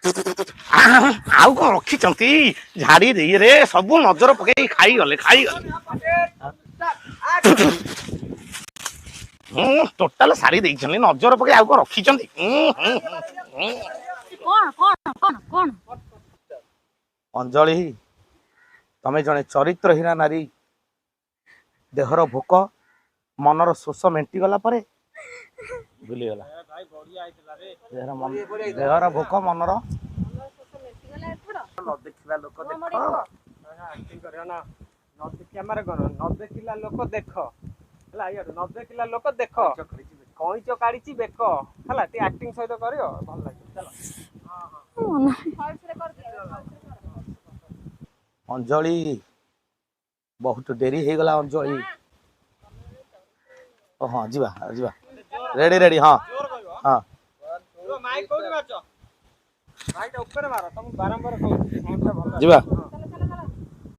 ଆଉ କଣ ରଖିଛନ୍ତି ଝାଡି ଦେଇ ରେ ସବୁ ନଜର ପକେଇ ଖାଇଗଲେ ଟୋଟାଲ ସାରି ଦେଇଛନ୍ତି ନଜର ପକେଇ ଆଉ କଣ ରଖିଛନ୍ତି। ଅଞ୍ଜଳି ତମେ ଜଣେ ଚରିତ୍ରହୀନା ନାରୀ। ଦେହର ଭୋକ ମନର ଶୋଷ ମେଣ୍ଟିଗଲା ପରେ ଭୁଲିଗଲା ଦେହର ଭୋକ ମନର ନ ଦେଖିଲା ଲୋକ ଦେଖ ନ ଦେଖିଲା ଲୋକ ଦେଖ ହେଲା ନ ଦେଖିଲା ଲୋକ ଦେଖ କଇଁଚ କାଢିଛି ବେକ ହେଲା ଟିକେ ଆକ୍ଟିଂ ସହିତ କରିବ ଭଲ ଲାଗିବ। ଅଞ୍ଜଳି ବହୁତ ଡେରି ହେଇଗଲା ଅଞ୍ଜଳି। ହଁ ଯିବା ଯିବା ରେଡି ରେଡି ହଁ ହଁ ଯିବା।